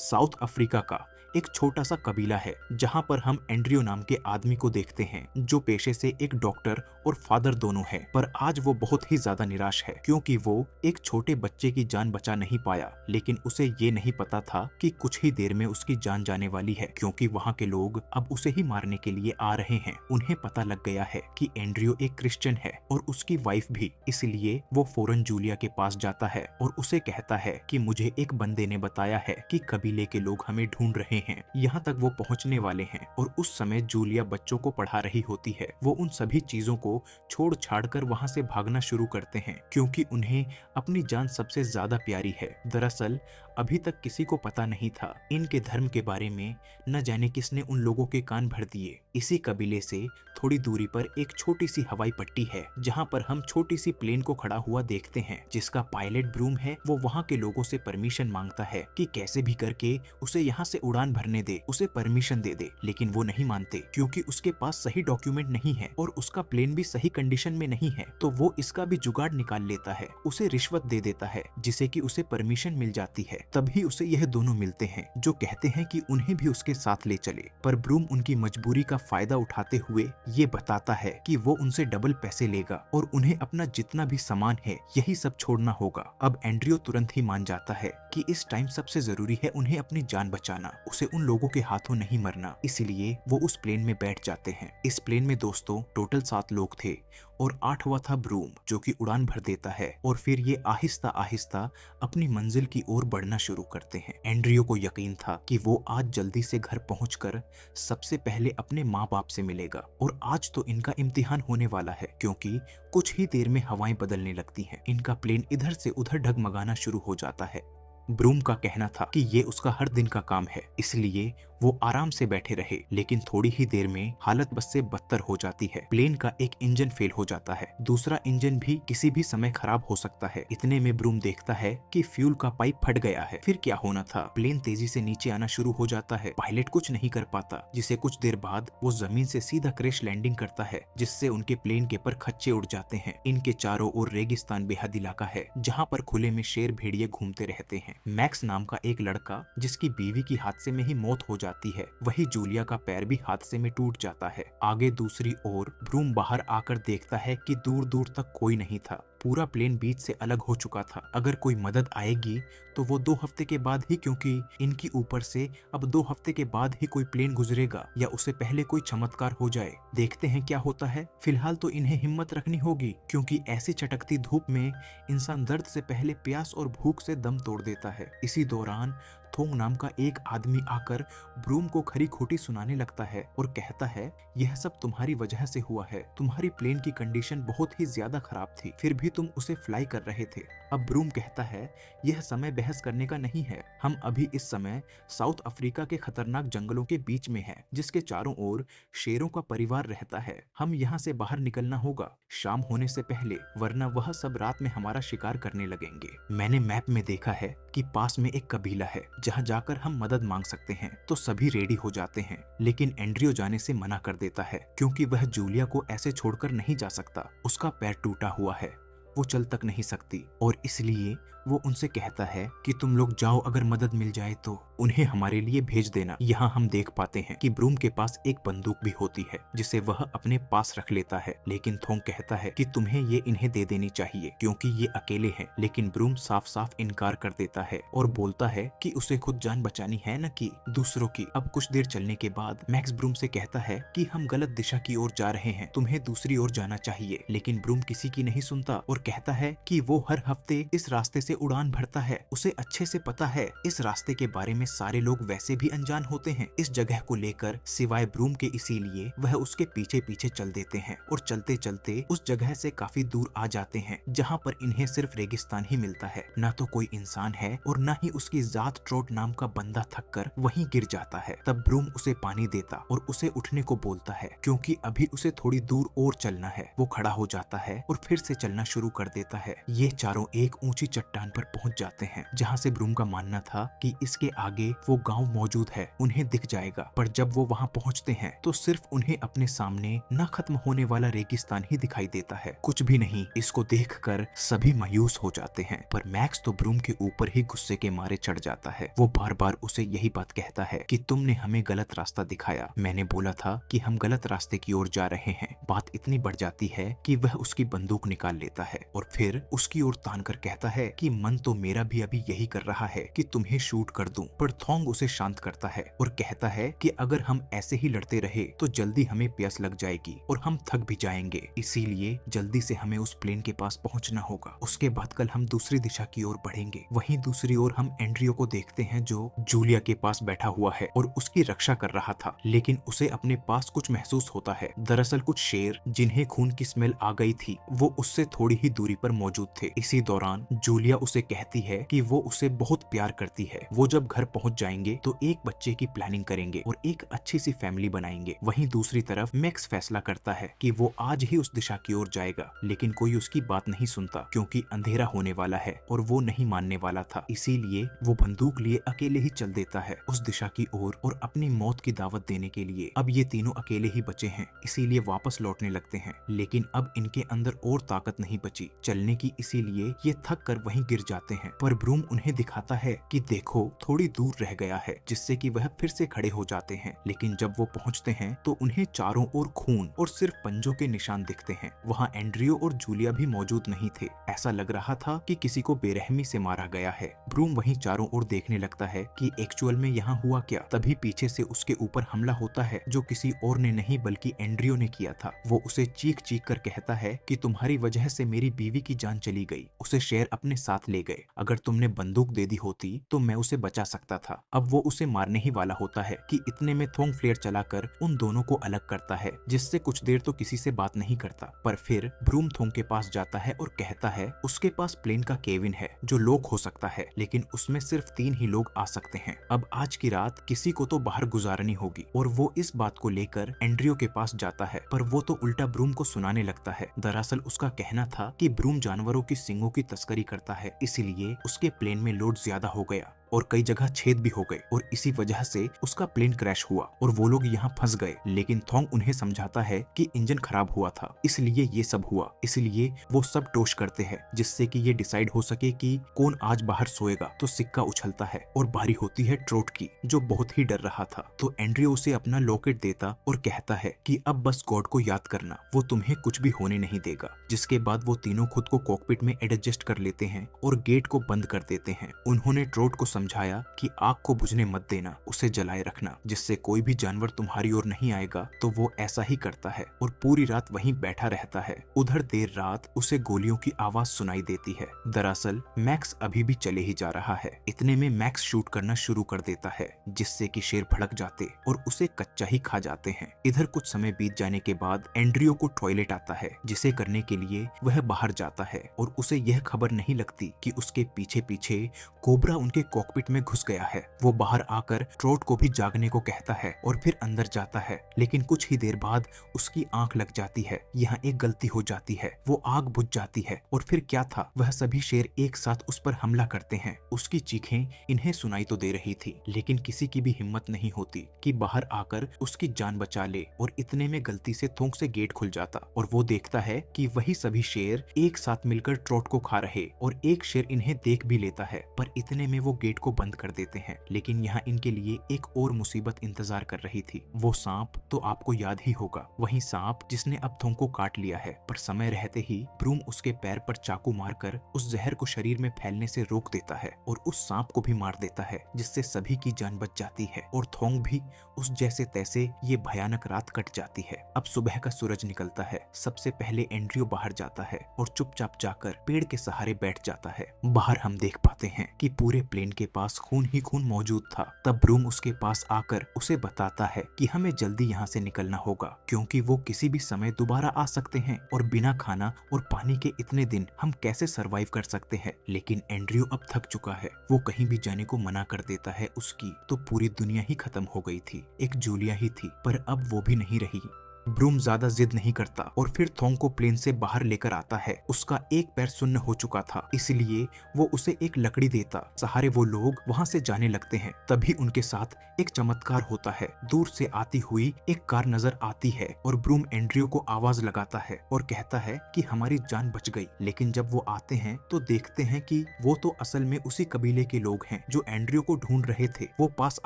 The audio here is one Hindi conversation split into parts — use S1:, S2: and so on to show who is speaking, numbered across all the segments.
S1: साउथ अफ्रीका का एक छोटा सा कबीला है जहां पर हम एंड्रियो नाम के आदमी को देखते हैं जो पेशे से एक डॉक्टर और फादर दोनों है। पर आज वो बहुत ही ज्यादा निराश है क्योंकि वो एक छोटे बच्चे की जान बचा नहीं पाया। लेकिन उसे ये नहीं पता था कि कुछ ही देर में उसकी जान जाने वाली है क्योंकि वहाँ के लोग अब उसे ही मारने के लिए आ रहे हैं। उन्हें पता लग गया है कि एंड्रियो एक क्रिश्चियन है और उसकी वाइफ भी, इसलिए वो फौरन जूलिया के पास जाता है और उसे कहता है कि मुझे एक बंदे ने बताया है कि कबीले के लोग हमें ढूंढ रहे हैं। यहाँ तक वो पहुँचने वाले हैं और उस समय जूलिया बच्चों को पढ़ा रही होती है। वो उन सभी चीजों को छोड़ छाड़ कर वहाँ से भागना शुरू करते हैं क्योंकि उन्हें अपनी जान सबसे ज्यादा प्यारी है। दरअसल अभी तक किसी को पता नहीं था इनके धर्म के बारे में, न जाने किसने उन लोगों के कान भर दिए। इसी कबीले से थोड़ी दूरी पर एक छोटी सी हवाई पट्टी है जहां पर हम छोटी सी प्लेन को खड़ा हुआ देखते हैं जिसका पायलट ब्रूम है। वो वहां के लोगों से परमिशन मांगता है कि कैसे भी करके उसे यहाँ से उड़ान भरने दे, उसे परमिशन दे दे। लेकिन वो नहीं मानते क्योंकि उसके पास सही डॉक्यूमेंट नहीं है और उसका प्लेन भी सही कंडीशन में नहीं है। तो वो इसका भी जुगाड़ निकाल लेता है, उसे रिश्वत दे देता है जिससे कि उसे परमिशन मिल जाती है। तभी उसे यह दोनों मिलते हैं जो कहते हैं कि उन्हें भी उसके साथ ले चले। पर ब्रूम उनकी मजबूरी का फायदा उठाते हुए ये बताता है कि वो उनसे डबल पैसे लेगा और उन्हें अपना जितना भी सामान है यही सब छोड़ना होगा। अब एंड्रियो तुरंत ही मान जाता है कि इस टाइम सबसे जरूरी है उन्हें अपनी जान बचाना, उसे उन लोगों के हाथों नहीं मरना। इसलिए वो उस प्लेन में बैठ जाते हैं। इस प्लेन में दोस्तों टोटल 7 लोग थे और 8वां था ब्रूम जो कि उड़ान भर देता है और फिर ये आहिस्ता आहिस्ता अपनी मंजिल की ओर बढ़ना शुरू करते हैं। एंड्रियो को यकीन था कि वो आज जल्दी से घर पहुंचकर सबसे पहले अपने माँ बाप से मिलेगा और आज तो इनका इम्तिहान होने वाला है क्योंकि कुछ ही देर में हवाएं बदलने लगती हैं। इनका प्लेन इधर से उधर डगमगाना शुरू हो जाता है। ब्रूम का कहना था कि ये उसका हर दिन का काम है, इसलिए वो आराम से बैठे रहे। लेकिन थोड़ी ही देर में हालत बस से बदतर हो जाती है। प्लेन का एक इंजन फेल हो जाता है, दूसरा इंजन भी किसी भी समय खराब हो सकता है। इतने में ब्रूम देखता है कि फ्यूल का पाइप फट गया है। फिर क्या होना था, प्लेन तेजी से नीचे आना शुरू हो जाता है। पायलट कुछ नहीं कर पाता, जिसे कुछ देर बाद वो जमीन से सीधा क्रैश लैंडिंग करता है जिससे उनके प्लेन के पर खच्चे उड़ जाते हैं। इनके चारों ओर रेगिस्तान बेहद इलाका है जहाँ पर खुले में शेर भेड़िए घूमते रहते हैं। मैक्स नाम का एक लड़का जिसकी बीवी की हादसे में ही मौत हो जाती है, वही जूलिया का पैर भी हादसे में टूट जाता है। आगे दूसरी ओर ब्रूम बाहर आकर देखता है कि दूर दूर तक कोई नहीं था, पूरा प्लेन बीच से अलग हो चुका था। अगर कोई मदद आएगी तो वो 2 हफ्ते के बाद ही, क्योंकि इनकी ऊपर से अब 2 हफ्ते के बाद ही कोई प्लेन गुजरेगा या उससे पहले कोई चमत्कार हो जाए। देखते हैं क्या होता है। फिलहाल तो इन्हें हिम्मत रखनी होगी क्योंकि ऐसी चटकती धूप में इंसान दर्द से पहले प्यास और भूख से दम तोड़ देता है। इसी दौरान थोंग नाम का एक आदमी आकर ब्रूम को खरी खोटी सुनाने लगता है और कहता है यह सब तुम्हारी वजह से हुआ है, तुम्हारी प्लेन की कंडीशन बहुत ही ज्यादा खराब थी, फिर भी तुम उसे फ्लाई कर रहे थे। अब ब्रूम कहता है यह समय बहस करने का नहीं है, हम अभी इस समय साउथ अफ्रीका के खतरनाक जंगलों के बीच में हैं जिसके चारों ओर शेरों का परिवार रहता है। हम यहाँ से बाहर निकलना होगा शाम होने से पहले, वरना वह सब रात में हमारा शिकार करने लगेंगे। मैंने मैप में देखा है कि पास में एक कबीला है जहाँ जाकर हम मदद मांग सकते हैं। तो सभी रेडी हो जाते हैं, लेकिन एंड्रियो जाने से मना कर देता है क्योंकि वह जूलिया को ऐसे छोड़कर नहीं जा सकता। उसका पैर टूटा हुआ है, वो चल तक नहीं सकती और इसलिए वो उनसे कहता है कि तुम लोग जाओ, अगर मदद मिल जाए तो उन्हें हमारे लिए भेज देना। यहाँ हम देख पाते हैं कि ब्रूम के पास एक बंदूक भी होती है जिसे वह अपने पास रख लेता है, लेकिन थोंग कहता है कि तुम्हें ये इन्हें दे देनी चाहिए क्योंकि ये अकेले हैं। लेकिन ब्रूम साफ साफ इनकार कर देता है और बोलता है कि उसे खुद जान बचानी है न कि दूसरों की। अब कुछ देर चलने के बाद मैक्स ब्रूम से कहता है कि हम गलत दिशा की ओर जा रहे हैं, तुम्हें दूसरी ओर जाना चाहिए। लेकिन ब्रूम किसी की नहीं सुनता और कहता है कि वो हर हफ्ते इस रास्ते से उड़ान भरता है, उसे अच्छे से पता है इस रास्ते के बारे में सारे लोग वैसे भी अनजान होते हैं इस जगह को लेकर सिवाय ब्रूम के, इसीलिए वह उसके पीछे पीछे चल देते हैं और चलते चलते उस जगह से काफी दूर आ जाते हैं जहाँ पर इन्हें सिर्फ रेगिस्तान ही मिलता है। ना तो कोई इंसान है और ना ही उसकी जात ट्रोट नाम का बंदा थककर वहीं गिर जाता है। तब ब्रूम उसे पानी देता और उसे उठने को बोलता है क्योंकि अभी उसे थोड़ी दूर और चलना है। वो खड़ा हो जाता है और फिर से चलना शुरू कर देता है। ये चारों एक ऊंची चट्टान स्थान पर पहुंच जाते हैं जहां से ब्रूम का मानना था कि इसके आगे वो गांव मौजूद है, उन्हें दिख जाएगा। पर जब वो वहां पहुंचते हैं तो सिर्फ उन्हें अपने सामने न खत्म होने वाला रेगिस्तान ही दिखाई देता है, कुछ भी नहीं। इसको देखकर सभी मायूस हो जाते हैं, पर मैक्स तो ब्रूम के ऊपर ही गुस्से के मारे चढ़ जाता है। वो बार बार उसे यही बात कहता है कि तुमने हमें गलत रास्ता दिखाया, मैंने बोला था कि हम गलत रास्ते की ओर जा रहे हैं। बात इतनी बढ़ जाती है कि वह उसकी बंदूक निकाल लेता है और फिर उसकी ओर तान कर कहता है कि मन तो मेरा भी अभी यही कर रहा है कि तुम्हें शूट कर दूं। पर थोंग उसे शांत करता है और कहता है कि अगर हम ऐसे ही लड़ते रहे तो जल्दी हमें प्यास लग जाएगी और हम थक भी जाएंगे, इसीलिए जल्दी से हमें उस प्लेन के पास पहुंचना होगा। उसके बाद कल हम दूसरी दिशा की ओर बढ़ेंगे। वहीं दूसरी ओर हम एंड्रियो को देखते हैं जो जूलिया के पास बैठा हुआ है और उसकी रक्षा कर रहा था, लेकिन उसे अपने पास कुछ महसूस होता है। दरअसल कुछ शेर जिन्हें खून की स्मेल आ गई थी वो उससे थोड़ी ही दूरी पर मौजूद थे। इसी दौरान जूलिया उसे कहती है कि वो उसे बहुत प्यार करती है। वो जब घर पहुंच जाएंगे तो एक बच्चे की प्लानिंग करेंगे और एक अच्छी सी फैमिली बनाएंगे। वहीं दूसरी तरफ मैक्स फैसला करता है कि वो आज ही उस दिशा की ओर जाएगा, लेकिन कोई उसकी बात नहीं सुनता क्योंकि अंधेरा होने वाला है और वो नहीं मानने वाला था। इसीलिए वो बंदूक लिए अकेले ही चल देता है उस दिशा की ओर और अपनी मौत की दावत देने के लिए। अब ये तीनों अकेले ही बचे हैं, इसीलिए वापस लौटने लगते हैं, लेकिन अब इनके अंदर और ताकत नहीं बची चलने की, इसीलिए ये थक कर वहीं गिर जाते हैं। पर ब्रूम उन्हें दिखाता है कि देखो थोड़ी दूर रह गया है, जिससे कि वह फिर से खड़े हो जाते हैं। लेकिन जब वो पहुंचते हैं तो उन्हें चारों ओर खून और सिर्फ पंजों के निशान दिखते हैं। वहाँ एंड्रियो और जूलिया भी मौजूद नहीं थे। ऐसा लग रहा था कि किसी को बेरहमी से मारा गया है। ब्रूम वहीं चारों ओर देखने लगता है कि एक्चुअल में यहाँ हुआ क्या। तभी पीछे से उसके ऊपर हमला होता है जो किसी और ने नहीं बल्कि एंड्रियो ने किया था। वो उसे चीख चीख कर कहता है कि तुम्हारी वजह से मेरी बीवी की जान चली गई, उसे शेर अपने साथ ले गए। अगर तुमने बंदूक दे दी होती तो मैं उसे बचा सकता था। अब वो उसे मारने ही वाला होता है कि इतने में थोंग फ्लेयर चलाकर उन दोनों को अलग करता है, जिससे कुछ देर तो किसी से बात नहीं करता। पर फिर ब्रूम थोंग के पास जाता है और कहता है उसके पास प्लेन का केबिन है जो लॉक हो सकता है, लेकिन उसमें सिर्फ 3 ही लोग आ सकते हैं। अब आज की रात किसी को तो बाहर गुजारनी होगी और वो इस बात को लेकर एंड्रियो के पास जाता है, पर वो तो उल्टा ब्रूम को सुनाने लगता है। दरअसल उसका कहना था कि ब्रूम जानवरों की सींगों की तस्करी करता है, इसीलिए उसके प्लेन में लोड ज्यादा हो गया और कई जगह छेद भी हो गए और इसी वजह से उसका प्लेन क्रैश हुआ और वो लोग यहाँ फंस गए। लेकिन थोंग उन्हें समझाता है कि इंजन खराब हुआ था, इसलिए ये सब हुआ। इसलिए वो सब टोश करते हैं जिससे कि ये डिसाइड हो सके कि कौन आज बाहर सोएगा। तो सिक्का उछलता है और बारी होती है ट्रोट की, जो बहुत ही डर रहा था। तो एंड्रियो उसे अपना लॉकेट देता और कहता है कि अब बस गॉड को याद करना, वो तुम्हें कुछ भी होने नहीं देगा। जिसके बाद वो तीनों खुद को कॉकपिट में एडजस्ट कर लेते हैं और गेट को बंद कर देते हैं। उन्होंने ट्रोट को समझाया कि आग को बुझने मत देना, उसे जलाए रखना, जिससे कोई भी जानवर तुम्हारी ओर नहीं आएगा। तो वो ऐसा ही करता है और पूरी रात वहीं बैठा रहता है। उधर देर रात उसे गोलियों की आवाज सुनाई देती है। दरअसल मैक्स अभी भी चले ही जा रहा है। इतने में मैक्स शूट करना शुरू कर देता है, जिससे कि शेर भड़क जाते और उसे कच्चा ही खा जाते हैं। इधर कुछ समय बीत जाने के बाद एंड्रियो को टॉयलेट आता है, जिसे करने के लिए वह बाहर जाता है और उसे यह खबर नहीं लगती कि उसके पीछे पीछे कोबरा उनके कॉकपिट में घुस गया है। वो बाहर आकर ट्रोट को भी जागने को कहता है और फिर अंदर जाता है, लेकिन कुछ ही देर बाद उसकी आंख लग जाती है। यहाँ एक गलती हो जाती है, वो आग बुझ जाती है और फिर क्या था, वह सभी शेर एक साथ उस पर हमला करते हैं। उसकी चीखें इन्हें सुनाई तो दे रही थी, लेकिन किसी की भी हिम्मत नहीं होती कि बाहर आकर उसकी जान बचा ले। और इतने में गलती से थोंक से गेट खुल जाता और वो देखता है कि वही सभी शेर एक साथ मिलकर ट्रोट को खा रहे और एक शेर इन्हें देख भी लेता है। पर इतने में वो गेट को बंद कर देते हैं, लेकिन यहाँ इनके लिए एक और मुसीबत इंतजार कर रही थी। वो सांप तो आपको याद ही होगा, वही सांप जिसने अब थोंग को काट लिया है। पर समय रहते ही ब्रूम उसके पैर पर चाकू मारकर उस जहर को शरीर में फैलने से रोक देता है और उस सांप को भी मार देता है, जिससे सभी की जान बच जाती है और थोंग भी उस जैसे तैसे ये भयानक रात कट जाती है। अब सुबह का सूरज निकलता है। सबसे पहले एंड्रियो बाहर जाता है और चुपचाप जाकर पेड़ के सहारे बैठ जाता है। बाहर हम देख पाते हैं कि पूरे प्लेन के पास खून ही खून मौजूद था। तब ब्रूम उसके पास आकर उसे बताता है कि हमें जल्दी यहाँ से निकलना होगा, क्योंकि वो किसी भी समय दोबारा आ सकते हैं और बिना खाना और पानी के इतने दिन हम कैसे सरवाइव कर सकते हैं। लेकिन एंड्रियो अब थक चुका है, वो कहीं भी जाने को मना कर देता है। उसकी तो पूरी दुनिया ही खत्म हो गई थी, एक जूलिया ही थी, पर अब वो भी नहीं रही। ब्रूम ज्यादा जिद नहीं करता और फिर थोंग को प्लेन से बाहर लेकर आता है। उसका एक पैर सुन्न हो चुका था, इसलिए वो उसे एक लकड़ी देता। सहारे वो लोग वहाँ से जाने लगते हैं। तभी उनके साथ एक चमत्कार होता है। दूर से आती हुई एक कार नजर आती है और ब्रूम एंड्रयू को आवाज लगाता है और कहता है कि हमारी जान बच गई। लेकिन जब वो आते हैं तो देखते हैं कि वो तो असल में उसी कबीले के लोग हैं जो एंड्रयू को ढूंढ रहे थे। वो पास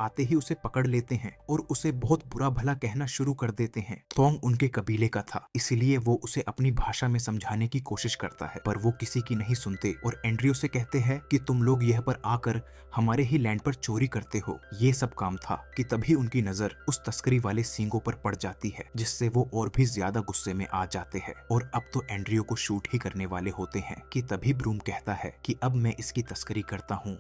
S1: आते ही उसे पकड़ लेते हैं और उसे बहुत बुरा भला कहना शुरू कर देते हैं। थोंग उनके कबीले का था, इसलिए वो उसे अपनी भाषा में समझाने की कोशिश करता है, पर वो किसी की नहीं सुनते और एंड्रयू से कहते हैं कि तुम लोग यह पर आकर हमारे ही लैंड पर चोरी करते हो। ये सब काम था कि तभी उनकी नजर उस तस्करी वाले सींगों पर पड़ जाती है, जिससे वो और भी ज्यादा गुस्से में आ जाते हैं और अब तो एंड्रयू को शूट ही करने वाले होते हैं कि तभी ब्रूम कहता है कि अब मैं इसकी तस्करी करता हूँ।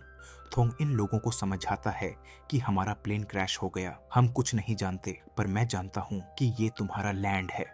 S1: थोंग इन लोगों को समझाता है कि हमारा प्लेन क्रैश हो गया, हम कुछ नहीं जानते, पर मैं जानता हूँ कि ये तुम्हारा लैंड है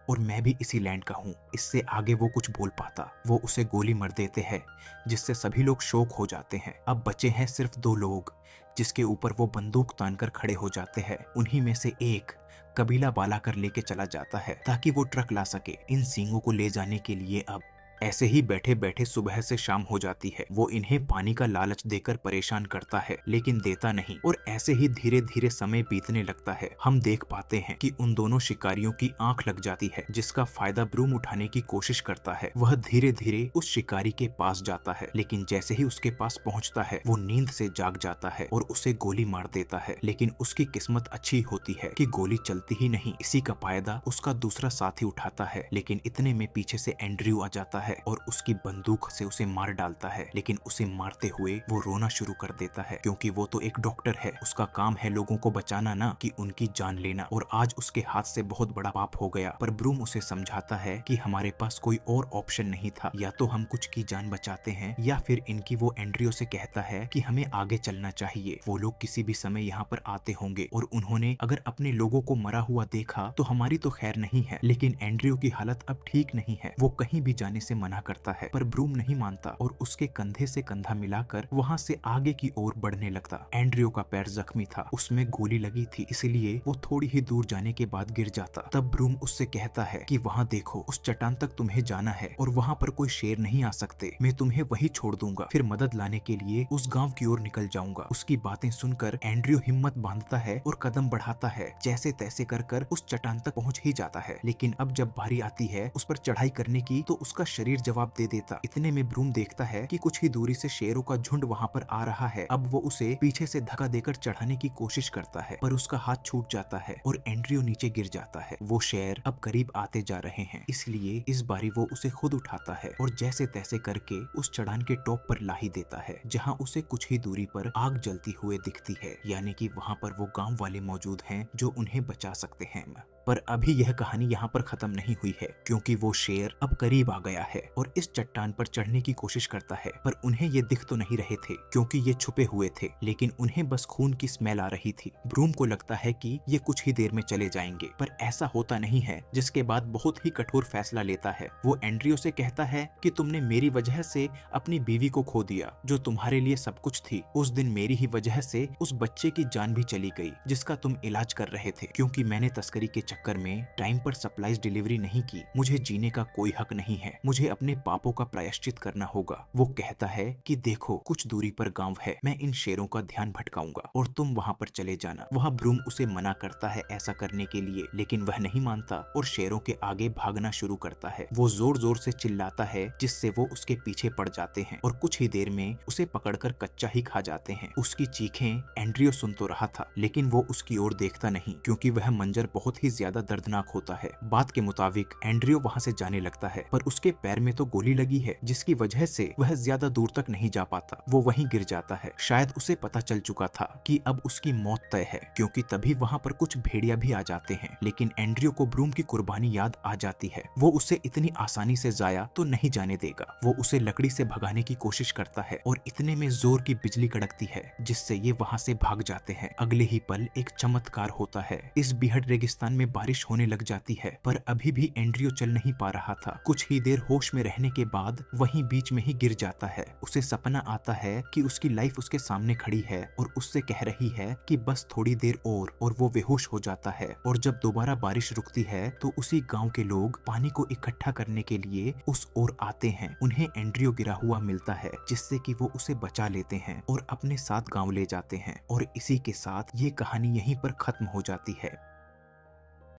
S1: और मैं भी इसी लैंड का हूँ। इससे आगे वो कुछ बोल पाता। वो उसे गोली मार देते हैं, जिससे सभी लोग शौक हो जाते हैं। अब बचे हैं सिर्फ 2 लोग जिसके ऊपर वो बंदूक तानकर खड़े हो जाते हैं। उन्हीं में से एक कबीला बाला कर लेके चला जाता है ताकि वो ट्रक ला सके इन सींगों को ले जाने के लिए। अब ऐसे ही बैठे बैठे सुबह से शाम हो जाती है। वो इन्हें पानी का लालच देकर परेशान करता है, लेकिन देता नहीं और ऐसे ही धीरे धीरे समय बीतने लगता है। हम देख पाते हैं कि उन दोनों शिकारियों की आंख लग जाती है, जिसका फायदा ब्रूम उठाने की कोशिश करता है। वह धीरे धीरे उस शिकारी के पास जाता है, लेकिन जैसे ही उसके पास पहुंचता है वो नींद से जाग जाता है और उसे गोली मार देता है। लेकिन उसकी किस्मत अच्छी होती है कि गोली चलती ही नहीं। इसी का फायदा उसका दूसरा साथी उठाता है, लेकिन इतने में पीछे से एंड्रयू आ जाता है और उसकी बंदूक से उसे मार डालता है। लेकिन उसे मारते हुए वो रोना शुरू कर देता है, क्योंकि वो तो एक डॉक्टर है। उसका काम है लोगों को बचाना, ना कि उनकी जान लेना। और आज उसके हाथ से बहुत बड़ा पाप हो गया। पर ब्रूम उसे समझाता है कि हमारे पास कोई और ऑप्शन नहीं था, या तो हम कुछ की जान बचाते हैं या फिर इनकी। वो एंड्रयू से कहता है कि हमें आगे चलना चाहिए। वो लोग किसी भी समय यहाँ पर आते होंगे और उन्होंने अगर अपने लोगों को मरा हुआ देखा तो हमारी तो खैर नहीं है। लेकिन एंड्रयू की हालत अब ठीक नहीं है। वो कहीं भी जाने से मना करता है, पर ब्रूम नहीं मानता और उसके कंधे से कंधा मिलाकर वहाँ से आगे की ओर बढ़ने लगता। एंड्रयू का पैर जख्मी था, उसमें गोली लगी थी, इसलिए वो थोड़ी ही दूर जाने के बाद गिर जाता। तब ब्रूम उससे कहता है कि वहाँ देखो, उस चट्टान तक तुम्हें जाना है और वहाँ पर कोई शेर नहीं आ सकते। मैं तुम्हें वहीं छोड़ दूंगा, फिर मदद लाने के लिए उस गांव की ओर निकल जाऊंगा। उसकी बातें सुनकर एंड्रयू हिम्मत बांधता है और कदम बढ़ाता है। जैसे तैसे कर उस चट्टान तक पहुँच ही जाता है। लेकिन अब जब बारी आती है उस पर चढ़ाई करने की तो उसका शरीर जवाब दे देता। इतने में ब्रूम देखता है कि कुछ ही दूरी से शेरों का झुंड वहाँ पर आ रहा है। अब वो उसे पीछे से धक्का देकर चढ़ाने की कोशिश करता है, पर उसका हाथ छूट जाता है और एंड्रयू नीचे गिर जाता है। वो शेर अब करीब आते जा रहे हैं, इसलिए इस बारी वो उसे खुद उठाता है और जैसे तैसे करके उस चढ़ान के टॉप पर ला ही देता है, जहाँ उसे कुछ ही दूरी पर आग जलती हुए दिखती है। यानी कि वहाँ पर वो गांव वाले मौजूद हैं जो उन्हें बचा सकते हैं। पर अभी यह कहानी यहाँ पर खत्म नहीं हुई है, क्योंकि वो शेर अब करीब आ गया है और इस चट्टान पर चढ़ने की कोशिश करता है। पर उन्हें ये दिख तो नहीं रहे थे, क्योंकि ये छुपे हुए थे, लेकिन उन्हें बस खून की स्मेल आ रही थी। ब्रूम को लगता है कि ये कुछ ही देर में चले जाएंगे, पर ऐसा होता नहीं है। जिसके बाद बहुत ही कठोर फैसला लेता है। वो एंड्रयू से कहता है कि तुमने मेरी वजह से अपनी बीवी को खो दिया, जो तुम्हारे लिए सब कुछ थी। उस दिन मेरी ही वजह से उस बच्चे की जान भी चली गई, जिसका तुम इलाज कर रहे थे, क्योंकि मैंने तस्करी के चक्कर में टाइम पर सप्लाईज डिलीवरी नहीं की। मुझे जीने का कोई हक नहीं है, मुझे अपने पापों का प्रायश्चित करना होगा। वो कहता है कि देखो, कुछ दूरी पर गांव है, मैं इन शेरों का ध्यान भटकाऊंगा और तुम वहां पर चले जाना। वहां ब्रूम उसे मना करता है ऐसा करने के लिए, लेकिन वह नहीं मानता और शेरों के आगे भागना शुरू करता है। वो जोर जोर से चिल्लाता है, जिससे वो उसके पीछे पड़ जाते हैं और कुछ ही देर में उसे पकड़कर कच्चा ही खा जाते हैं। उसकी चीखें एंड्रयू सुन तो रहा था, लेकिन वो उसकी ओर देखता नहीं, क्योंकि वह मंजर बहुत ही ज्यादा दर्दनाक होता है। बात के मुताबिक एंड्रयू वहां से जाने लगता है, पर उसके पैर में तो गोली लगी है, जिसकी वजह से वह ज्यादा दूर तक नहीं जा पाता। वो वहीं गिर जाता है। शायद उसे पता चल चुका था कि अब उसकी मौत तय है, क्योंकि तभी वहां पर कुछ भेड़िया भी आ जाते हैं। लेकिन एंड्रयू को ब्रूम की कुर्बानी याद आ जाती है। वो उसे इतनी आसानी से जाया तो नहीं जाने देगा। वो उसे लकड़ी से भगाने की कोशिश करता है और इतने में जोर की बिजली कड़कती है, जिससे ये वहां से भाग जाते हैं। अगले ही पल एक चमत्कार होता है। इस बीहड़ रेगिस्तान में बारिश होने लग जाती है, पर अभी भी एंड्रियो चल नहीं पा रहा था। कुछ ही देर होश में रहने के बाद वहीं बीच में ही गिर जाता है। उसे सपना आता है कि उसकी लाइफ उसके सामने खड़ी है और उससे कह रही है कि बस थोड़ी देर और वो बेहोश हो जाता है। और जब दोबारा बारिश रुकती है तो उसी गांव के लोग पानी को इकट्ठा करने के लिए उस ओर आते हैं। उन्हें एंड्रियो गिरा हुआ मिलता है, जिससे कि वो उसे बचा लेते हैं और अपने साथ गांव ले जाते हैं। और इसी के साथ ये कहानी यहीं पर खत्म हो जाती है।